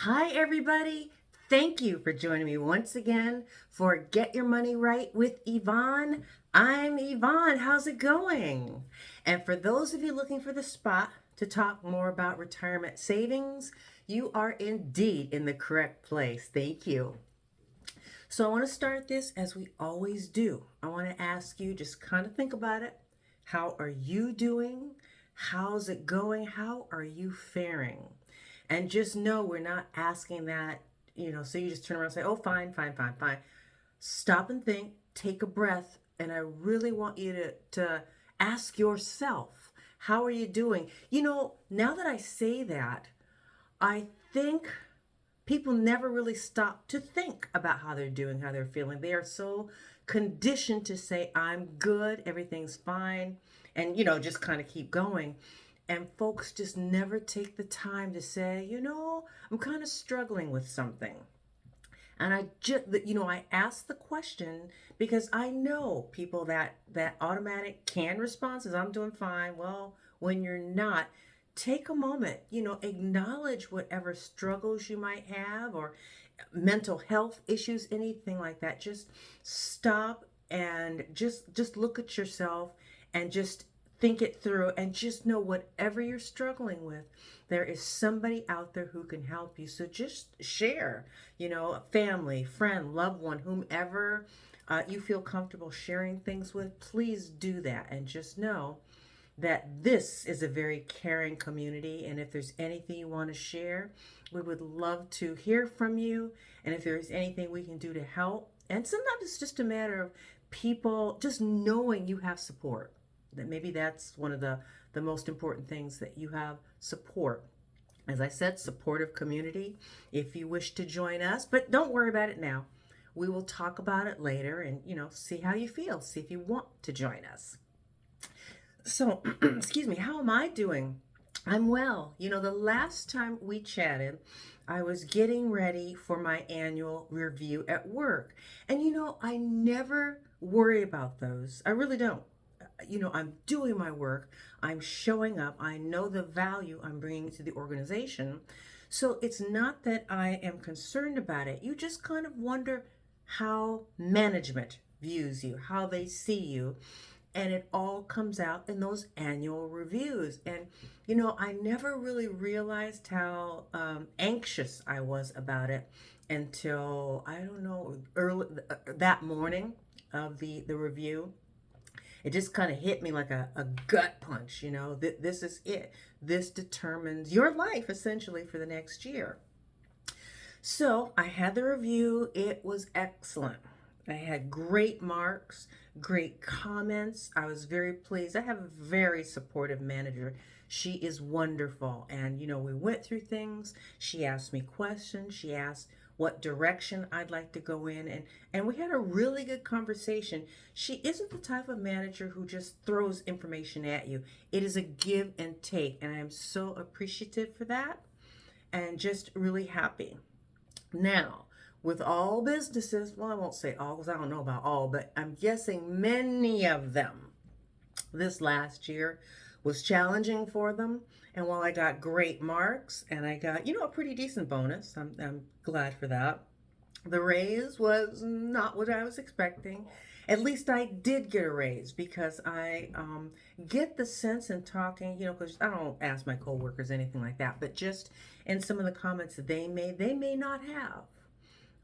Hi, everybody. Thank you for joining me once again for Get Your Money Right with Yvonne. I'm Yvonne. How's it going? And for those of you looking for the spot to talk more about retirement savings, you are indeed in the correct place. Thank you. So, I want to start this as we always do. I want to ask you just kind of think about it. How are you doing? How's it going? How are you faring? And just know we're not asking that, so you just turn around and say, oh, fine, fine, fine, fine. Stop and think, take a breath, and I really want you to ask yourself, how are you doing? Now that I say that, I think people never really stop to think about how they're doing, how they're feeling. They are so conditioned to say, I'm good, everything's fine, and, just kind of keep going. And folks just never take the time to say, I'm kind of struggling with something. And I ask the question because I know people that automatic canned response is I'm doing fine. Well, when you're not, take a moment, acknowledge whatever struggles you might have or mental health issues, anything like that. Just stop and just look at yourself and just think it through and just know whatever you're struggling with, there is somebody out there who can help you. So just share, a family, friend, loved one, whomever you feel comfortable sharing things with, please do that. And just know that this is a very caring community. And if there's anything you want to share, we would love to hear from you. And if there's anything we can do to help, and sometimes it's just a matter of people just knowing you have support. That maybe that's one of the most important things, that you have support. As I said, supportive community if you wish to join us, but don't worry about it now. We will talk about it later and, see how you feel, see if you want to join us. So, excuse me, how am I doing? I'm well. The last time we chatted, I was getting ready for my annual review at work. And I never worry about those. I really don't. I'm doing my work, I'm showing up, I know the value I'm bringing to the organization. So it's not that I am concerned about it. You just kind of wonder how management views you, how they see you. And it all comes out in those annual reviews. And, I never really realized how anxious I was about it until, I don't know, early that morning of the review. It just kind of hit me like a gut punch. This is it. This determines your life essentially for the next year. So I had the review. It was excellent. I had great marks, great comments. I was very pleased. I have a very supportive manager. She is wonderful. And, we went through things. She asked me questions. She asked what direction I'd like to go in. And we had a really good conversation. She isn't the type of manager who just throws information at you. It is a give and take. And I am so appreciative for that and just really happy. Now, with all businesses, well, I won't say all because I don't know about all, but I'm guessing many of them this last year was challenging for them. And while I got great marks and I got, a pretty decent bonus, I'm glad for that. The raise was not what I was expecting. At least I did get a raise because I get the sense in talking, because I don't ask my coworkers anything like that, but just in some of the comments that they may not have,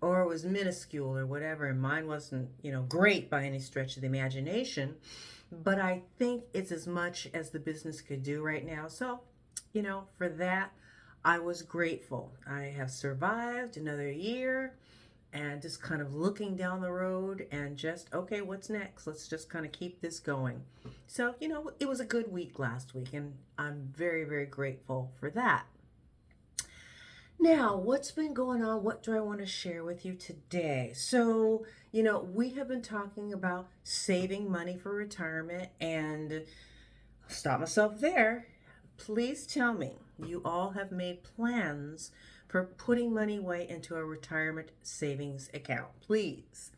or it was minuscule or whatever, and mine wasn't, great by any stretch of the imagination. But I think it's as much as the business could do right now. So, for that, I was grateful. I have survived another year and just kind of looking down the road and just, okay, what's next? Let's just kind of keep this going. So, it was a good week last week, and I'm very, very grateful for that. Now, what's been going on? What do I want to share with you today? So, we have been talking about saving money for retirement, and I'll stop myself there. Please tell me you all have made plans for putting money away into a retirement savings account, please.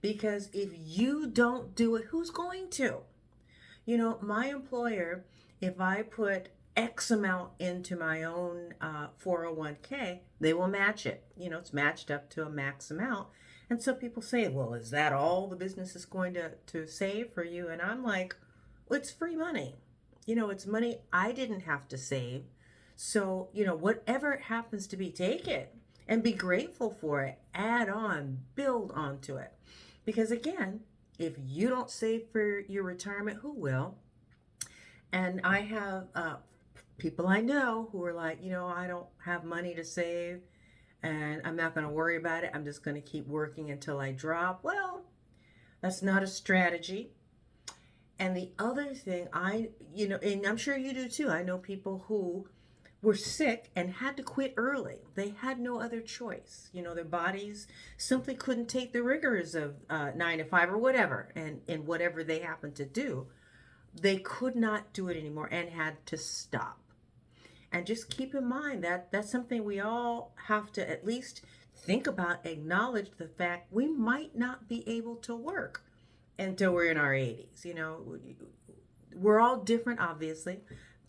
Because if you don't do it, who's going to? My employer, if I put X amount into my own 401k, they will match it. It's matched up to a max amount. And so people say, well, is that all the business is going to save for you? And I'm like, well, it's free money. It's money I didn't have to save. So, whatever it happens to be, take it and be grateful for it. Add on, build onto it. Because again, if you don't save for your retirement, who will? And I have people I know who are like, I don't have money to save and I'm not going to worry about it. I'm just going to keep working until I drop. Well, that's not a strategy. And the other thing and I'm sure you do too. I know people who were sick and had to quit early. They had no other choice. Their bodies simply couldn't take the rigors of 9 to 5 or whatever. And whatever they happened to do, they could not do it anymore and had to stop. And just keep in mind that that's something we all have to at least think about, acknowledge the fact we might not be able to work until we're in our 80s. We're all different, obviously,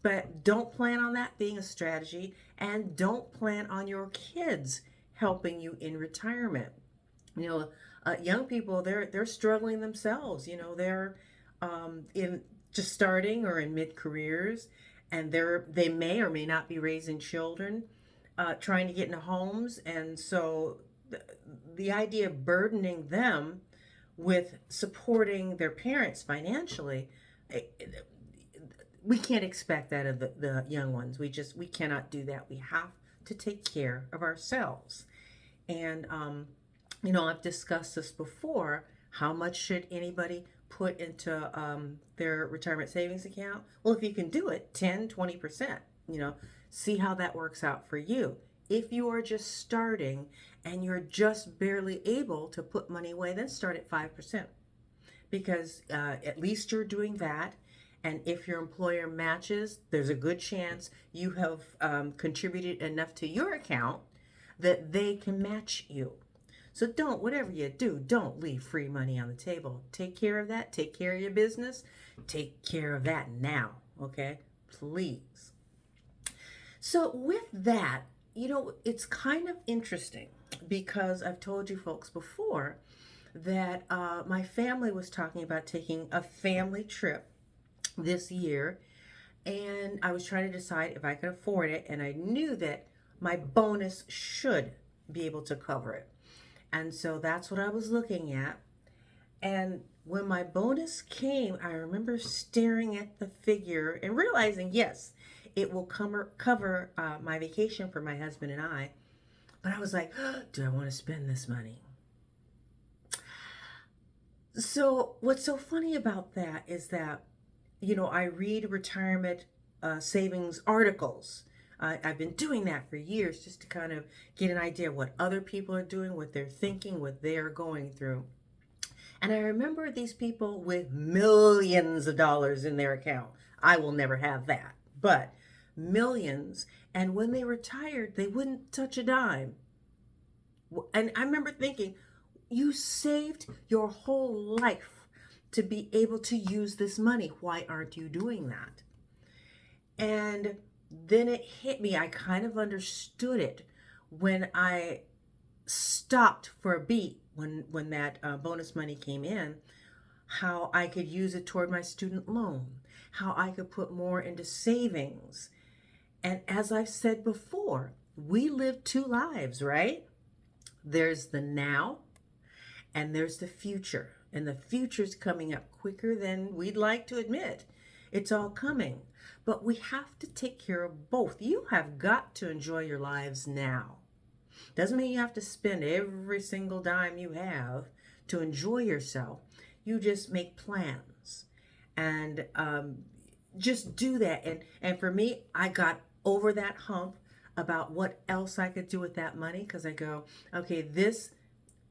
but don't plan on that being a strategy, and don't plan on your kids helping you in retirement. Young people, they're struggling themselves. They're in just starting or in mid-careers, and they may or may not be raising children, trying to get into homes. And so the idea of burdening them with supporting their parents financially, we can't expect that of the young ones. We cannot do that. We have to take care of ourselves. And, I've discussed this before. How much should anybody put into their retirement savings account? Well, if you can do it, 10, 20%, see how that works out for you. If you are just starting and you're just barely able to put money away, then start at 5%, because at least you're doing that. And if your employer matches, there's a good chance you have contributed enough to your account that they can match you. So whatever you do, don't leave free money on the table. Take care of that. Take care of your business. Take care of that now, okay? Please. So with that, it's kind of interesting because I've told you folks before that my family was talking about taking a family trip this year, and I was trying to decide if I could afford it, and I knew that my bonus should be able to cover it. And so that's what I was looking at. And when my bonus came, I remember staring at the figure and realizing, yes, it will cover my vacation for my husband and I. But I was like, do I want to spend this money? So what's so funny about that is that, I read retirement savings articles. I've been doing that for years just to kind of get an idea of what other people are doing, what they're thinking, what they're going through. And I remember these people with millions of dollars in their account. I will never have that, but millions. And when they retired, they wouldn't touch a dime. And I remember thinking, you saved your whole life to be able to use this money. Why aren't you doing that? And then it hit me. I kind of understood it when I stopped for a beat when that bonus money came in, how I could use it toward my student loan, how I could put more into savings. And as I've said before, we live two lives, right? There's the now and there's the future. And the future's coming up quicker than we'd like to admit. It's all coming. But we have to take care of both. You have got to enjoy your lives now. Doesn't mean you have to spend every single dime you have to enjoy yourself. You just make plans and just do that. And for me, I got over that hump about what else I could do with that money, because I go, okay,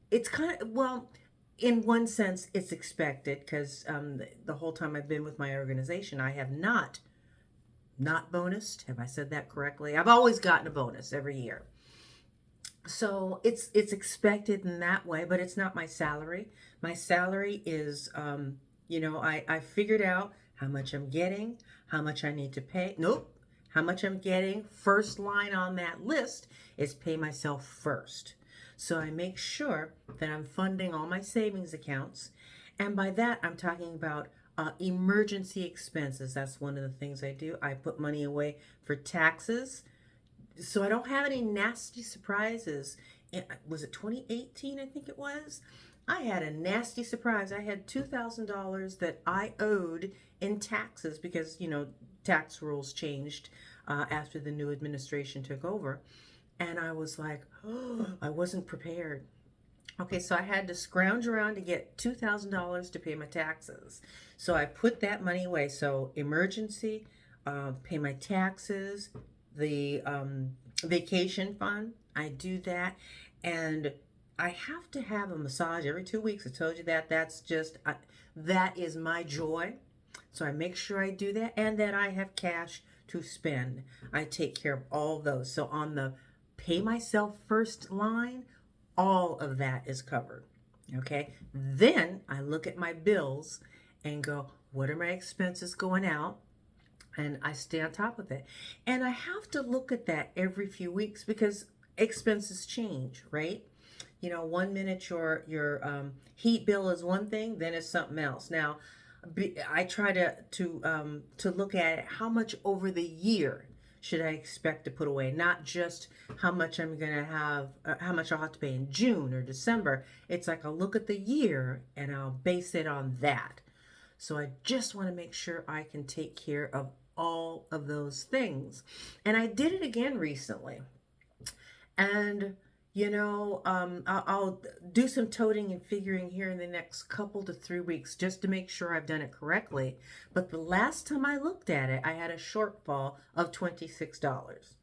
it's kind of, well, in one sense, it's expected, because the whole time I've been with my organization, I have not bonused. Have I said that correctly? I've always gotten a bonus every year. So it's expected in that way, but it's not my salary. My salary is, I figured out how much I'm getting, how much I need to pay. Nope. how much I'm getting. First line on that list is pay myself first. So I make sure that I'm funding all my savings accounts. And by that, I'm talking about emergency expenses. That's one of the things I do. I put money away for taxes so I don't have any nasty surprises. Was it 2018? I think it was. I had a nasty surprise. I had $2,000 that I owed in taxes because, tax rules changed after the new administration took over. And I was like, oh, I wasn't prepared. Okay, so I had to scrounge around to get $2,000 to pay my taxes. So I put that money away. So emergency, pay my taxes, the vacation fund, I do that. And I have to have a massage every 2 weeks. I told you that. That is my joy. So I make sure I do that and that I have cash to spend. I take care of all of those. So on the pay myself first line, all of that is covered. Okay. Then I look at my bills and go, what are my expenses going out? And I stay on top of it. And I have to look at that every few weeks because expenses change, right? 1 minute your heat bill is one thing, then it's something else. Now, I try to look at it, how much over the year should I expect to put away, not just how much I'm going to have, how much I'll have to pay in June or December. It's like I'll look at the year and I'll base it on that. So I just want to make sure I can take care of all of those things. And I did it again recently. And I'll do some toting and figuring here in the next couple to 3 weeks just to make sure I've done it correctly. But the last time I looked at it, I had a shortfall of $26.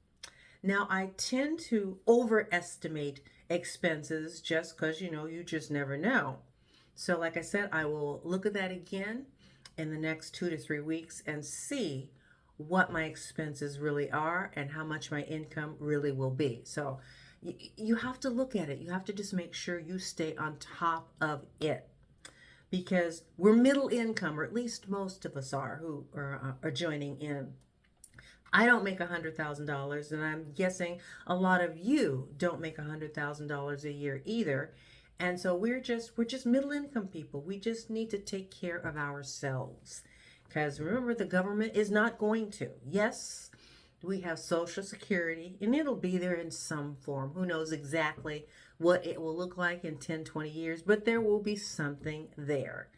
Now, I tend to overestimate expenses just because, you just never know. So like I said, I will look at that again in the next 2 to 3 weeks and see what my expenses really are and how much my income really will be. So you have to look at it. You have to just make sure you stay on top of it because we're middle income, or at least most of us are who are joining in. I don't make $100,000, and I'm guessing a lot of you don't make $100,000 a year either. And so we're just middle income people. We just need to take care of ourselves. Because remember, the government is not going to. Yes, we have Social Security, and it'll be there in some form. Who knows exactly what it will look like in 10, 20 years, but there will be something there.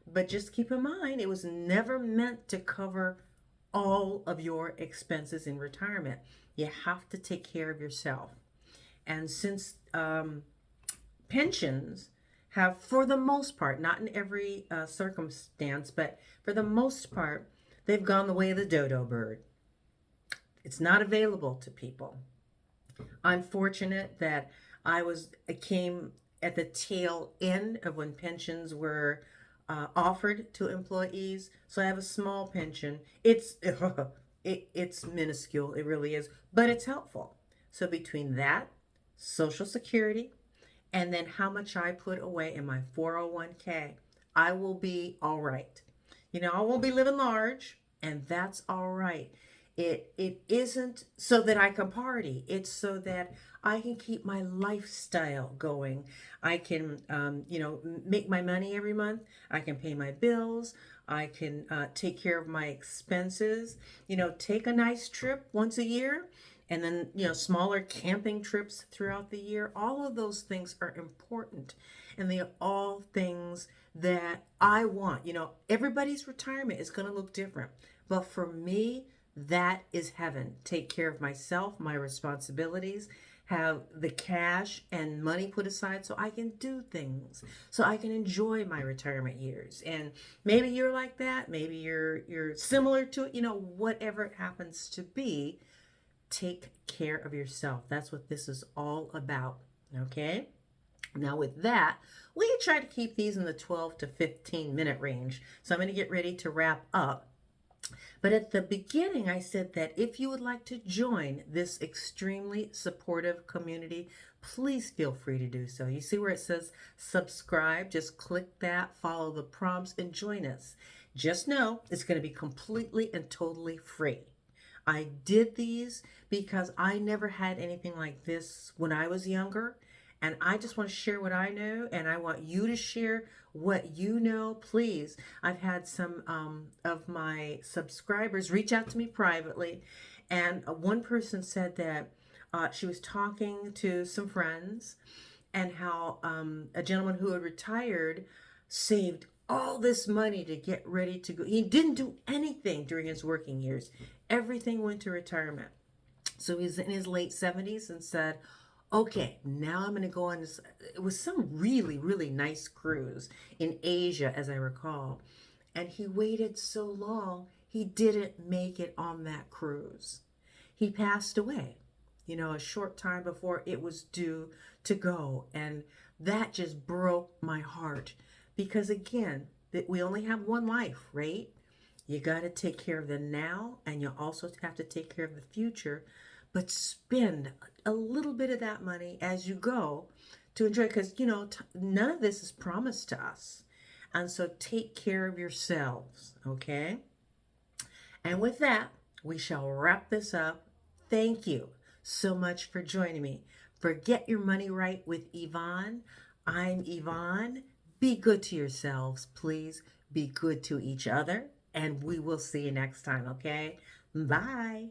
But just keep in mind, it was never meant to cover all of your expenses in retirement. You have to take care of yourself. And since pensions have, for the most part, not in every circumstance, but for the most part, they've gone the way of the dodo bird. It's not available to people. I'm fortunate that I came at the tail end of when pensions were offered to employees. So I have a small pension. It's minuscule. It really is, but it's helpful. So between that, Social Security, and then how much I put away in my 401k, I will be all right. I won't be living large, and that's all right. It isn't so that I can party. It's so that I can keep my lifestyle going. I can, make my money every month. I can pay my bills. I can take care of my expenses. Take a nice trip once a year. And then, smaller camping trips throughout the year. All of those things are important. And they are all things that I want. Everybody's retirement is going to look different. But for me, that is heaven. Take care of myself, my responsibilities, have the cash and money put aside so I can do things, so I can enjoy my retirement years. And maybe you're like that. Maybe you're similar to it. Whatever it happens to be, take care of yourself. That's what this is all about. Okay? Now with that, we try to keep these in the 12 to 15 minute range. So I'm going to get ready to wrap up. But at the beginning, I said that if you would like to join this extremely supportive community, please feel free to do so. You see where it says subscribe? Just click that, follow the prompts, and join us. Just know it's going to be completely and totally free. I did these because I never had anything like this when I was younger. And I just want to share what I know, and I want you to share what you know, please. I've had some of my subscribers reach out to me privately, and one person said that she was talking to some friends, and how a gentleman who had retired saved all this money to get ready to go. He didn't do anything during his working years, everything went to retirement. So he's in his late 70s and said, okay, now I'm going to go on this. It was some really, really nice cruise in Asia, as I recall. And he waited so long, he didn't make it on that cruise. He passed away, a short time before it was due to go. And that just broke my heart because, again, that we only have one life, right? You got to take care of the now, and you also have to take care of the future, but spend a little bit of that money as you go to enjoy, because none of this is promised to us. And so take care of yourselves, okay? And with that, we shall wrap this up. Thank you so much for joining me for Get Your Money Right with Yvonne. I'm Yvonne. Be good to yourselves, please. Be good to each other, and we will see you next time, okay? Bye.